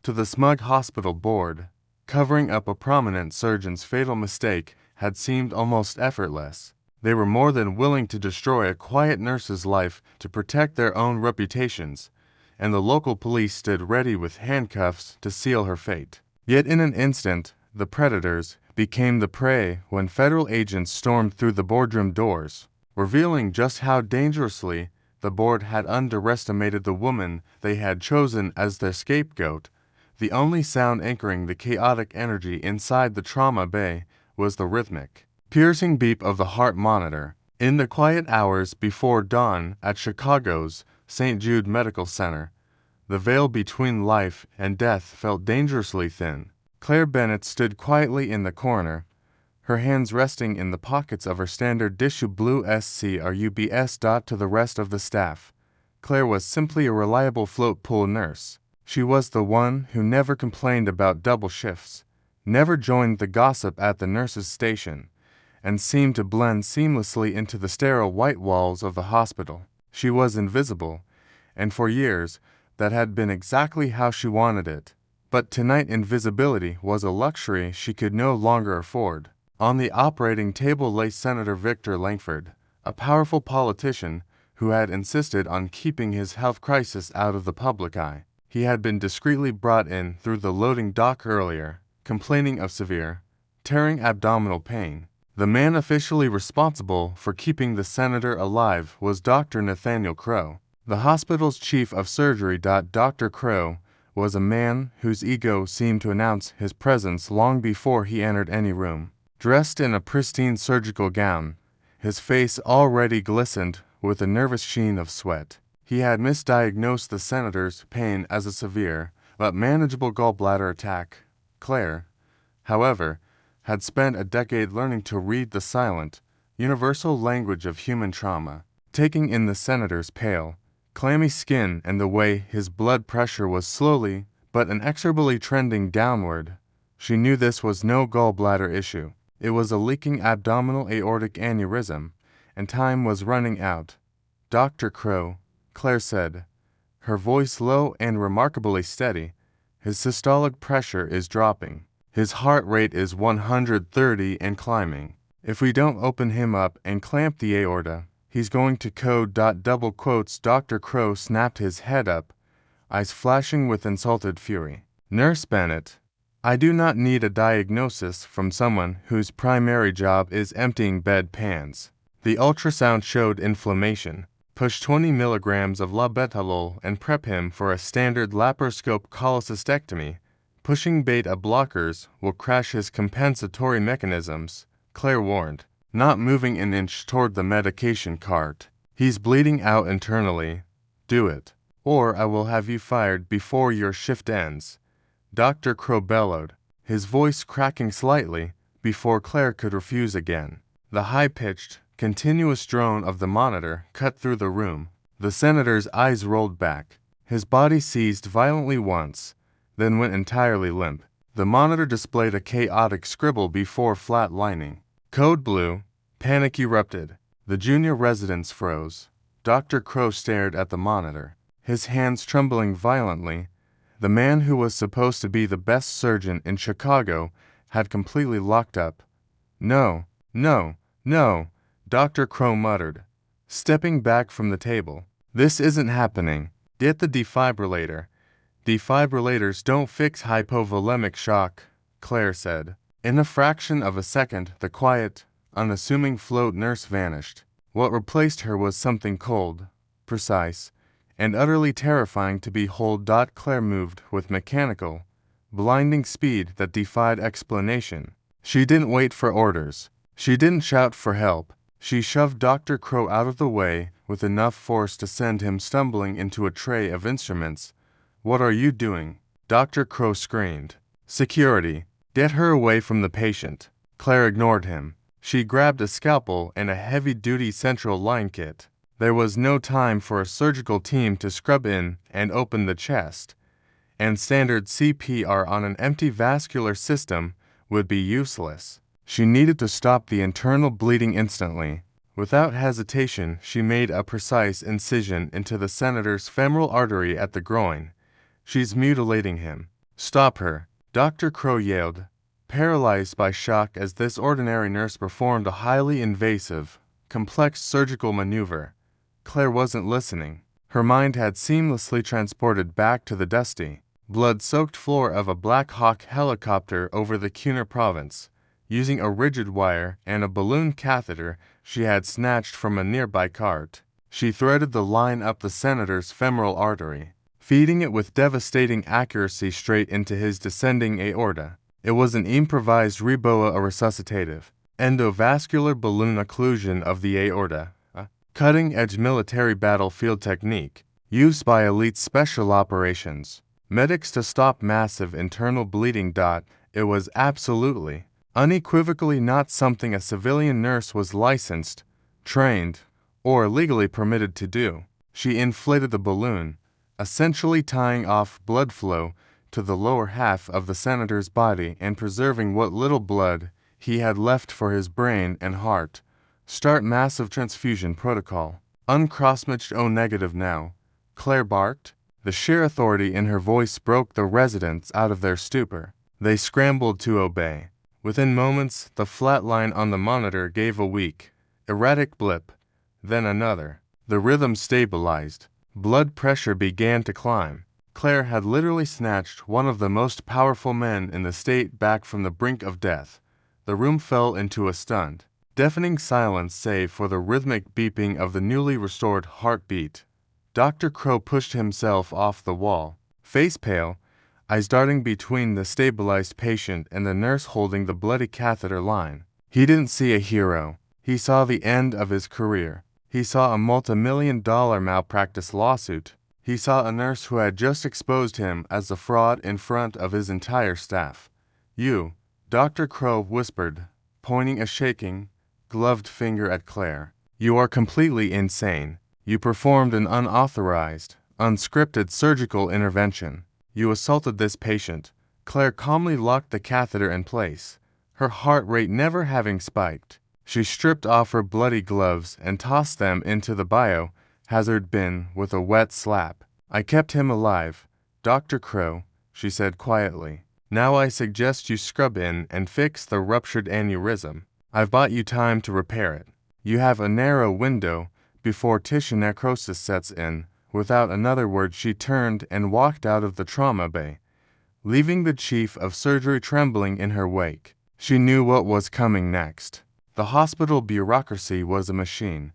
To the smug hospital board, covering up a prominent surgeon's fatal mistake had seemed almost effortless. They were more than willing to destroy a quiet nurse's life to protect their own reputations, and the local police stood ready with handcuffs to seal her fate. Yet in an instant, the predators became the prey when federal agents stormed through the boardroom doors, revealing just how dangerously the board had underestimated the woman they had chosen as their scapegoat. The only sound anchoring the chaotic energy inside the trauma bay was the rhythmic, piercing beep of the heart monitor. In the quiet hours before dawn at Chicago's St. Jude Medical Center, the veil between life and death felt dangerously thin. Claire Bennett stood quietly in the corner, her hands resting in the pockets of her standard tissue blue SCRUBS. To the rest of the staff, Claire was simply a reliable float pool nurse. She was the one who never complained about double shifts, never joined the gossip at the nurse's station, and seemed to blend seamlessly into the sterile white walls of the hospital. She was invisible, and for years that had been exactly how she wanted it. But tonight invisibility was a luxury she could no longer afford. On the operating table lay Senator Victor Langford, a powerful politician who had insisted on keeping his health crisis out of the public eye. He had been discreetly brought in through the loading dock earlier, complaining of severe, tearing abdominal pain. The man officially responsible for keeping the senator alive was Dr. Nathaniel Crow, the hospital's chief of surgery. Dr. Crow was a man whose ego seemed to announce his presence long before he entered any room. Dressed in a pristine surgical gown, his face already glistened with a nervous sheen of sweat. He had misdiagnosed the senator's pain as a severe but manageable gallbladder attack. Claire, however, had spent a decade learning to read the silent, universal language of human trauma. Taking in the senator's pale, clammy skin and the way his blood pressure was slowly but inexorably trending downward, she knew this was no gallbladder issue. It was a leaking abdominal aortic aneurysm, and time was running out. Dr. Crow, Claire said, her voice low and remarkably steady, his systolic pressure is dropping. His heart rate is 130 and climbing. If we don't open him up and clamp the aorta, he's going to code. Double quotes. Dr. Crow snapped his head up, eyes flashing with insulted fury. Nurse Bennett, I do not need a diagnosis from someone whose primary job is emptying bedpans. The ultrasound showed inflammation. Push 20 milligrams of labetalol and prep him for a standard laparoscope cholecystectomy. Pushing beta blockers will crash his compensatory mechanisms, Claire warned, not moving an inch toward the medication cart. He's bleeding out internally. Do it, or I will have you fired before your shift ends. Dr. Crow bellowed, his voice cracking slightly before Claire could refuse again. The high-pitched, continuous drone of the monitor cut through the room. The senator's eyes rolled back. His body seized violently once, then went entirely limp. The monitor displayed a chaotic scribble before flatlining. Code blue. Panic erupted. The junior residents froze. Dr. Crow stared at the monitor, his hands trembling violently. The man who was supposed to be the best surgeon in Chicago had completely locked up. No, no, no, Dr. Crow muttered, stepping back from the table. This isn't happening. Get the defibrillator. Defibrillators don't fix hypovolemic shock, Claire said. In a fraction of a second, the quiet, unassuming float nurse vanished. What replaced her was something cold, precise, and utterly terrifying to behold. Claire moved with mechanical, blinding speed that defied explanation. She didn't wait for orders. She didn't shout for help. She shoved Dr. Crow out of the way with enough force to send him stumbling into a tray of instruments. What are you doing? Dr. Crow screamed. Security. Get her away from the patient. Claire ignored him. She grabbed a scalpel and a heavy-duty central line kit. There was no time for a surgical team to scrub in and open the chest, and standard CPR on an empty vascular system would be useless. She needed to stop the internal bleeding instantly. Without hesitation, she made a precise incision into the senator's femoral artery at the groin. She's mutilating him. "Stop her!" Dr. Crow yelled, paralyzed by shock as this ordinary nurse performed a highly invasive, complex surgical maneuver. Claire wasn't listening. Her mind had seamlessly transported back to the dusty, blood-soaked floor of a Black Hawk helicopter over the Cunard province, using a rigid wire and a balloon catheter she had snatched from a nearby cart. She threaded the line up the senator's femoral artery, feeding it with devastating accuracy straight into his descending aorta. It was an improvised reboa resuscitative, endovascular balloon occlusion of the aorta, a cutting-edge military battlefield technique used by elite special operations medics to stop massive internal bleeding. It was absolutely, unequivocally not something a civilian nurse was licensed, trained, or legally permitted to do. She inflated the balloon, essentially tying off blood flow to the lower half of the senator's body and preserving what little blood he had left for his brain and heart. Start massive transfusion protocol. Uncrossmatched O negative now, Claire barked. The sheer authority in her voice broke the residents out of their stupor. They scrambled to obey. Within moments, the flat line on the monitor gave a weak, erratic blip, then another. The rhythm stabilized. Blood pressure began to climb. Claire had literally snatched one of the most powerful men in the state back from the brink of death. The room fell into a stunned, deafening silence save for the rhythmic beeping of the newly restored heartbeat. Dr. Crow pushed himself off the wall, face pale, eyes darting between the stabilized patient and the nurse holding the bloody catheter line. He didn't see a hero. He saw the end of his career. He saw a multi-million-dollar malpractice lawsuit. He saw a nurse who had just exposed him as a fraud in front of his entire staff. "You," Dr. Crow whispered, pointing a shaking, gloved finger at Claire. "You are completely insane. You performed an unauthorized, unscripted surgical intervention. You assaulted this patient." Claire calmly locked the catheter in place, her heart rate never having spiked. She stripped off her bloody gloves and tossed them into the biohazard bin with a wet slap. "I kept him alive, Dr. Crow," she said quietly. "Now I suggest you scrub in and fix the ruptured aneurysm. I've bought you time to repair it. You have a narrow window before tissue necrosis sets in." Without another word, she turned and walked out of the trauma bay, leaving the chief of surgery trembling in her wake. She knew what was coming next. The hospital bureaucracy was a machine,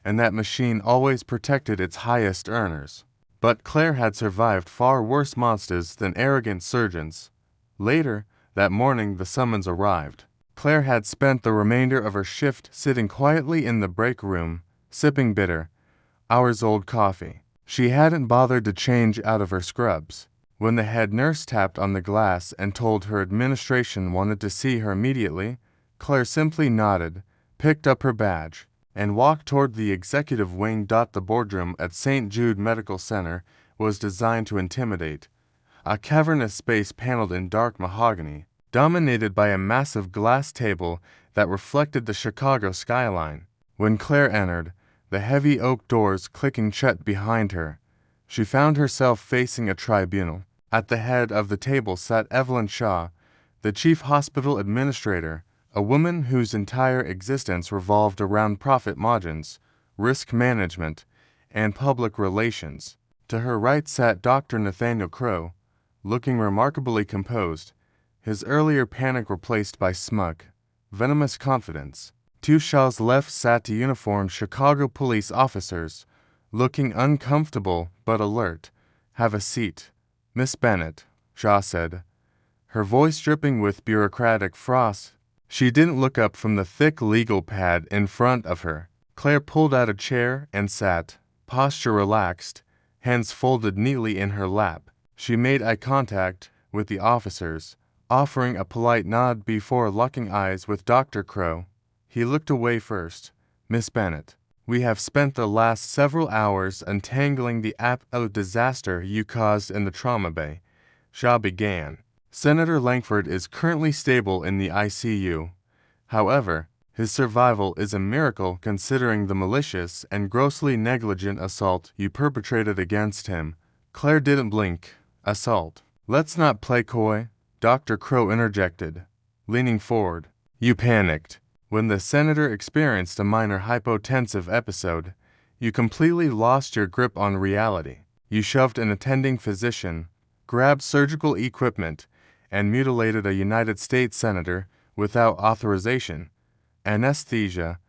and that machine always protected its highest earners. But Claire had survived far worse monsters than arrogant surgeons. Later, that morning, the summons arrived. Claire had spent the remainder of her shift sitting quietly in the break room, sipping bitter, hours-old coffee. She hadn't bothered to change out of her scrubs. When the head nurse tapped on the glass and told her administration wanted to see her immediately, Claire simply nodded, picked up her badge, and walked toward the executive wing. The boardroom at St. Jude Medical Center was designed to intimidate. A cavernous space paneled in dark mahogany, dominated by a massive glass table that reflected the Chicago skyline. When Claire entered, the heavy oak doors clicking shut behind her, she found herself facing a tribunal. At the head of the table sat Evelyn Shaw, the chief hospital administrator, a woman whose entire existence revolved around profit margins, risk management, and public relations. To her right sat Dr. Nathaniel Crow, looking remarkably composed, his earlier panic replaced by smug, venomous confidence. To Shaw's left sat the uniformed Chicago police officers, looking uncomfortable but alert. "Have a seat, Miss Bennett," Shaw said, her voice dripping with bureaucratic frost. She didn't look up from the thick legal pad in front of her. Claire pulled out a chair and sat, posture relaxed, hands folded neatly in her lap. She made eye contact with the officers, offering a polite nod before locking eyes with Dr. Crow. He looked away first. "Miss Bennett, we have spent the last several hours untangling the absolute disaster you caused in the trauma bay," Shaw began. "Senator Langford is currently stable in the ICU. However, his survival is a miracle considering the malicious and grossly negligent assault you perpetrated against him." Claire didn't blink. "Assault? Let's not play coy, Dr. Crow interjected, leaning forward. You panicked. When the senator experienced a minor hypotensive episode, you completely lost your grip on reality. You shoved an attending physician, grabbed surgical equipment, and mutilated a United States senator without authorization, anesthesia,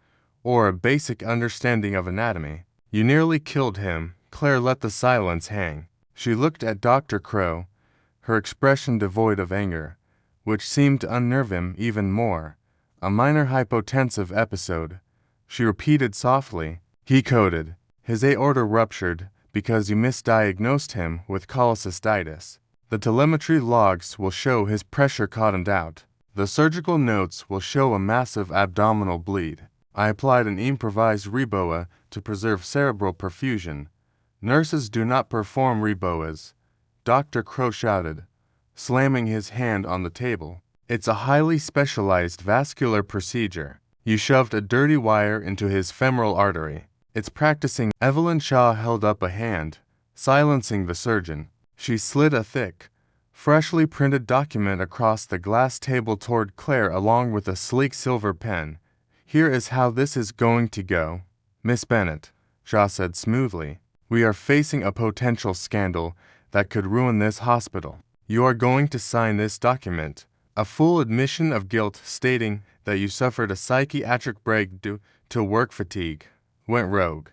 or a basic understanding of anatomy. You nearly killed him. Claire let the silence hang. She looked at Dr. Crow, her expression devoid of anger, which seemed to unnerve him even more. A minor hypotensive episode, she repeated softly. He coded. His aorta ruptured because you misdiagnosed him with cholecystitis. The telemetry logs will show his pressure cottoned out. The surgical notes will show a massive abdominal bleed. I applied an improvised reboa to preserve cerebral perfusion. Nurses do not perform reboas, Dr. Crow shouted, slamming his hand on the table. It's a highly specialized vascular procedure. You shoved a dirty wire into his femoral artery. It's practicing. Evelyn Shaw held up a hand, silencing the surgeon. She slid a thick, freshly printed document across the glass table toward Claire along with a sleek silver pen. Here is how this is going to go. Miss Bennett, Shaw said smoothly, we are facing a potential scandal that could ruin this hospital. You are going to sign this document, a full admission of guilt stating that you suffered a psychiatric break due to work fatigue, went rogue,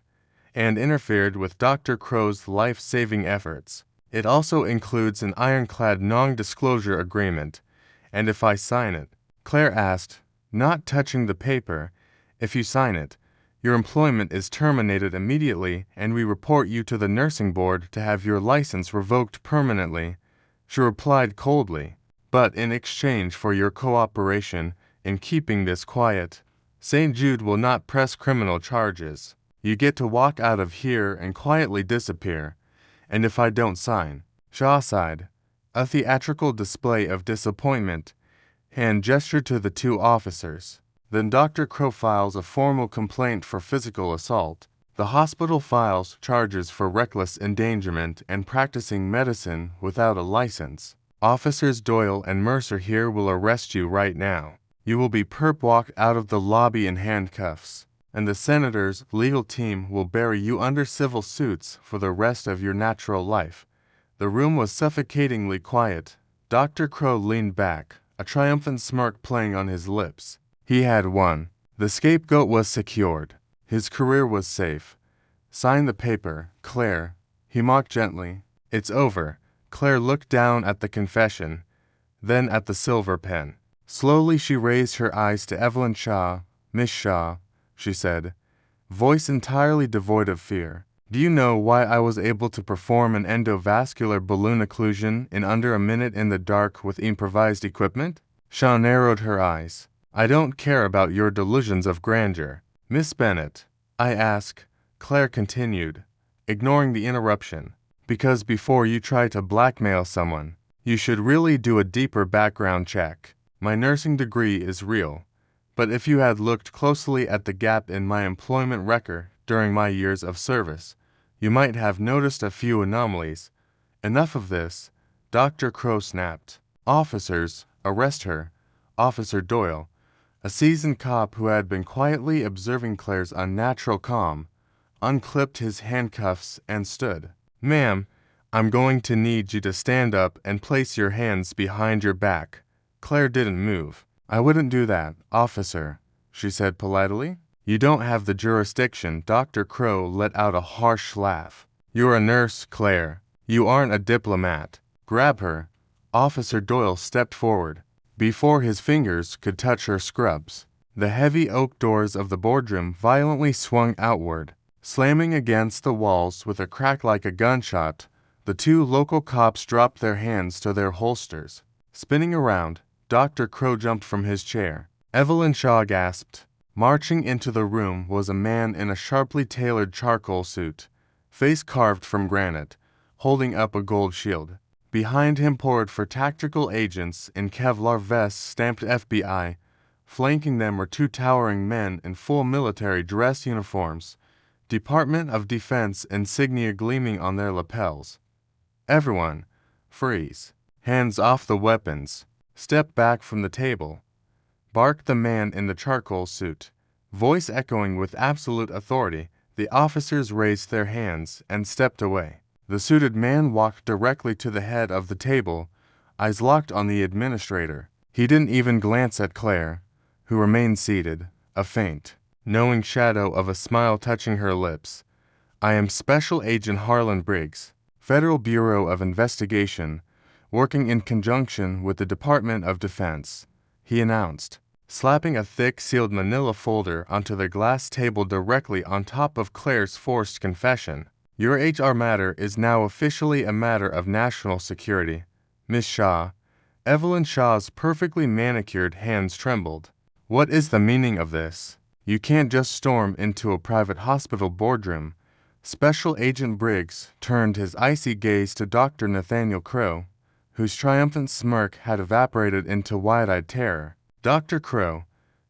and interfered with Dr. Crow's life-saving efforts. It also includes an ironclad non-disclosure agreement, and if I sign it, Claire asked, not touching the paper, if you sign it, your employment is terminated immediately and we report you to the nursing board to have your license revoked permanently. She replied coldly, but in exchange for your cooperation in keeping this quiet, St. Jude will not press criminal charges. You get to walk out of here and quietly disappear. And if I don't sign, Shaw sighed, a theatrical display of disappointment, hand gestured to the two officers. Then Dr. Crow files a formal complaint for physical assault. The hospital files charges for reckless endangerment and practicing medicine without a license. Officers Doyle and Mercer here will arrest you right now. You will be perp-walked out of the lobby in handcuffs, and the senator's legal team will bury you under civil suits for the rest of your natural life. The room was suffocatingly quiet. Dr. Crow leaned back, a triumphant smirk playing on his lips. He had won. The scapegoat was secured. His career was safe. Sign the paper, Claire, he mocked gently. It's over. Claire looked down at the confession, then at the silver pen. Slowly she raised her eyes to Evelyn Shaw. Miss Shaw, she said, voice entirely devoid of fear. Do you know why I was able to perform an endovascular balloon occlusion in under a minute in the dark with improvised equipment? Shaw narrowed her eyes. I don't care about your delusions of grandeur. Miss Bennett, I ask, Claire continued, ignoring the interruption, because before you try to blackmail someone, you should really do a deeper background check. My nursing degree is real, but if you had looked closely at the gap in my employment record during my years of service, you might have noticed a few anomalies. Enough of this, Dr. Crow snapped. Officers, arrest her. Officer Doyle, a seasoned cop who had been quietly observing Claire's unnatural calm, unclipped his handcuffs and stood. Ma'am, I'm going to need you to stand up and place your hands behind your back. Claire didn't move. I wouldn't do that, officer, she said politely. You don't have the jurisdiction. Dr. Crow let out a harsh laugh. You're a nurse, Claire. You aren't a diplomat. Grab her. Officer Doyle stepped forward, before his fingers could touch her scrubs. The heavy oak doors of the boardroom violently swung outward, slamming against the walls with a crack like a gunshot. The two local cops dropped their hands to their holsters. Spinning around, Dr. Crow jumped from his chair. Evelyn Shaw gasped. Marching into the room was a man in a sharply tailored charcoal suit, face carved from granite, holding up a gold shield. Behind him poured for tactical agents in Kevlar vests stamped FBI. Flanking them were two towering men in full military dress uniforms, Department of Defense insignia gleaming on their lapels. Everyone, freeze. Hands off the weapons. Step back from the table, barked the man in the charcoal suit. Voice echoing with absolute authority, the officers raised their hands and stepped away. The suited man walked directly to the head of the table, eyes locked on the administrator. He didn't even glance at Claire, who remained seated, a faint, knowing shadow of a smile touching her lips. "I am Special Agent Harlan Briggs, Federal Bureau of Investigation, working in conjunction with the Department of Defense," he announced, slapping a thick sealed manila folder onto the glass table directly on top of Claire's forced confession. "Your HR matter is now officially a matter of national security, Miss Shaw." Evelyn Shaw's perfectly manicured hands trembled. "What is the meaning of this? You can't just storm into a private hospital boardroom." Special Agent Briggs turned his icy gaze to Dr. Nathaniel Crow, whose triumphant smirk had evaporated into wide-eyed terror. "Dr. Crow,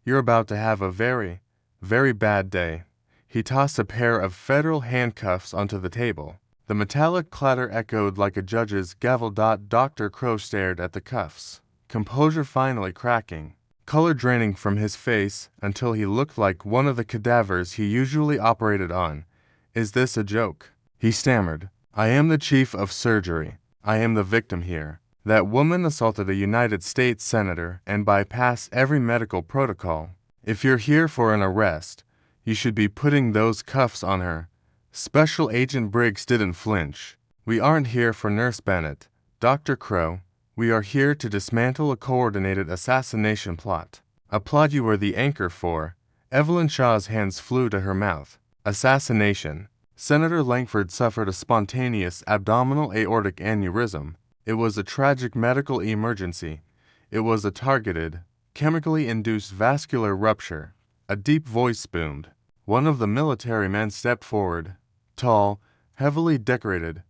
you're about to have a very, very bad day." He tossed a pair of federal handcuffs onto the table. The metallic clatter echoed like a judge's gavel. Dr. Crow stared at the cuffs, composure finally cracking, color draining from his face until he looked like one of the cadavers he usually operated on. "Is this a joke?" he stammered. "I am the chief of surgery. I am the victim here. That woman assaulted a United States senator and bypassed every medical protocol. If you're here for an arrest, you should be putting those cuffs on her." Special Agent Briggs didn't flinch. "We aren't here for Nurse Bennett, Dr. Crow. We are here to dismantle a coordinated assassination plot. A plot you were the anchor for." Evelyn Shaw's hands flew to her mouth. "Assassination." Senator Langford suffered a spontaneous abdominal aortic aneurysm. It was a tragic medical emergency. It was a targeted, chemically induced vascular rupture. A deep voice boomed. One of the military men stepped forward, tall, heavily decorated,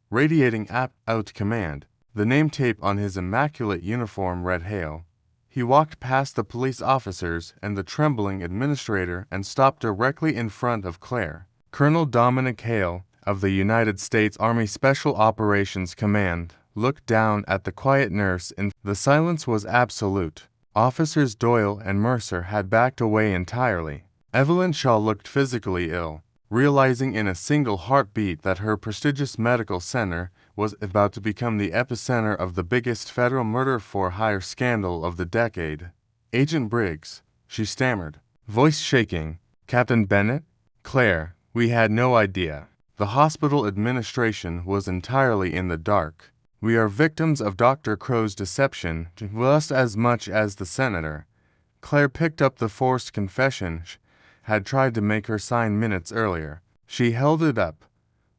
radiating out command. The name tape on his immaculate uniform read Hale. He walked past the police officers and the trembling administrator and stopped directly in front of Claire. Colonel Dominic Hale, of the United States Army Special Operations Command, looked down at the quiet nurse. The silence was absolute. Officers Doyle and Mercer had backed away entirely. Evelyn Shaw looked physically ill, realizing in a single heartbeat that her prestigious medical center was about to become the epicenter of the biggest federal murder-for-hire scandal of the decade. "Agent Briggs," she stammered, voice shaking. "Captain Bennett? Claire, we had no idea. The hospital administration was entirely in the dark. We are victims of Dr. Crow's deception just as much as the senator." Claire picked up the forced confession she had tried to make her sign minutes earlier. She held it up,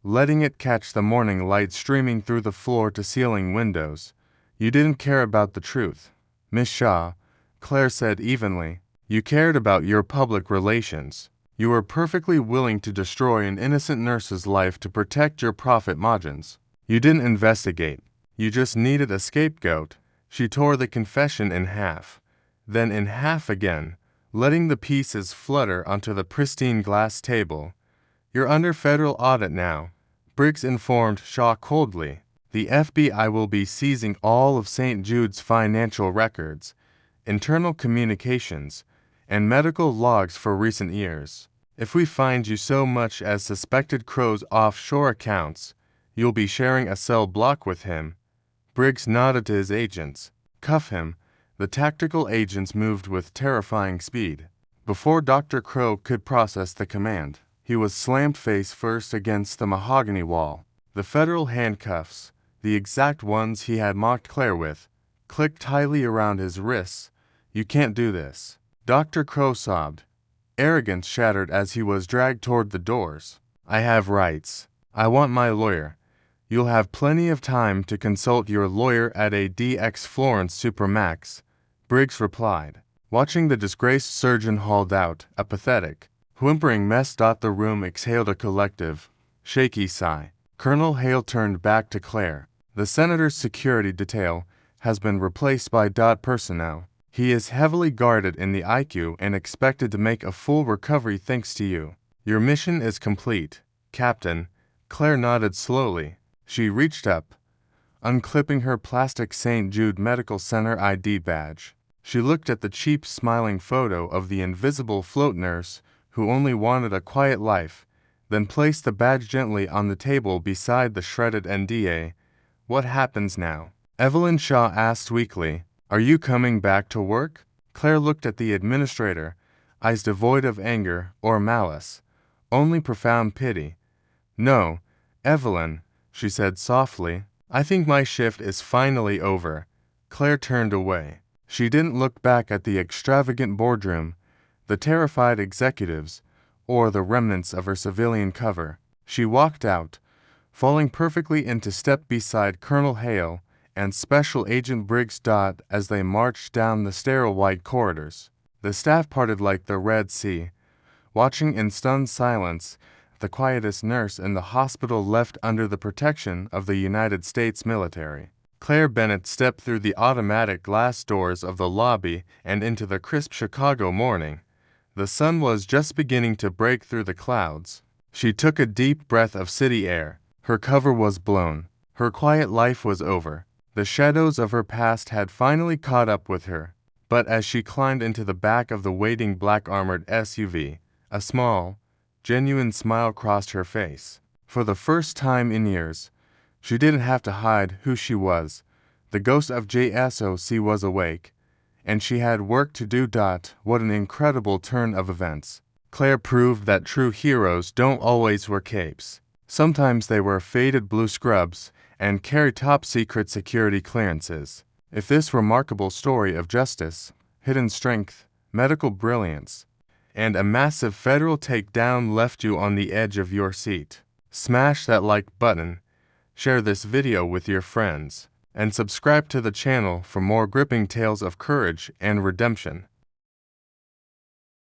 letting it catch the morning light streaming through the floor-to-ceiling windows. "You didn't care about the truth, Miss Shaw," Claire said evenly. "You cared about your public relations. You were perfectly willing to destroy an innocent nurse's life to protect your profit margins. You didn't investigate. You just needed a scapegoat." She tore the confession in half, then in half again, letting the pieces flutter onto the pristine glass table. "You're under federal audit now," Briggs informed Shaw coldly. "The FBI will be seizing all of St. Jude's financial records, internal communications, and medical logs for recent years. If we find you so much as suspected Crow's offshore accounts, you'll be sharing a cell block with him." Briggs nodded to his agents. "Cuff him." The tactical agents moved with terrifying speed. Before Dr. Crow could process the command, he was slammed face first against the mahogany wall. The federal handcuffs, the exact ones he had mocked Claire with, clicked tightly around his wrists. "You can't do this." Dr. Crow sobbed. Arrogance shattered as he was dragged toward the doors. "I have rights. I want my lawyer." "You'll have plenty of time to consult your lawyer at a DX Florence Supermax," Briggs replied, watching the disgraced surgeon hauled out, a pathetic, whimpering mess. The room exhaled a collective, shaky sigh. Colonel Hale turned back to Claire. "The senator's security detail has been replaced by personnel. He is heavily guarded in the IQ and expected to make a full recovery thanks to you. Your mission is complete, Captain." Claire nodded slowly. She reached up, unclipping her plastic St. Jude Medical Center ID badge. She looked at the cheap, smiling photo of the invisible float nurse who only wanted a quiet life, then placed the badge gently on the table beside the shredded NDA. What happens now? Evelyn Shaw asked weakly. Are you coming back to work? Claire looked at the administrator, eyes devoid of anger or malice, only profound pity. No, Evelyn, she said softly. I think my shift is finally over. Claire turned away. She didn't look back at the extravagant boardroom, the terrified executives, or the remnants of her civilian cover. She walked out, falling perfectly into step beside Colonel Hale and Special Agent Briggs Dodd as they marched down the sterile white corridors. The staff parted like the Red Sea, watching in stunned silence. The quietest nurse in the hospital left under the protection of the United States military. Claire Bennett stepped through the automatic glass doors of the lobby and into the crisp Chicago morning. The sun was just beginning to break through the clouds. She took a deep breath of city air. Her cover was blown. Her quiet life was over. The shadows of her past had finally caught up with her. But as she climbed into the back of the waiting black-armored SUV, a small, genuine smile crossed her face. For the first time in years, she didn't have to hide who she was. The ghost of JSOC was awake, and she had work to do. What an incredible turn of events. Claire proved that true heroes don't always wear capes. Sometimes they wear faded blue scrubs and carry top-secret security clearances. If this remarkable story of justice, hidden strength, medical brilliance, and a massive federal takedown left you on the edge of your seat, smash that like button, share this video with your friends, and subscribe to the channel for more gripping tales of courage and redemption.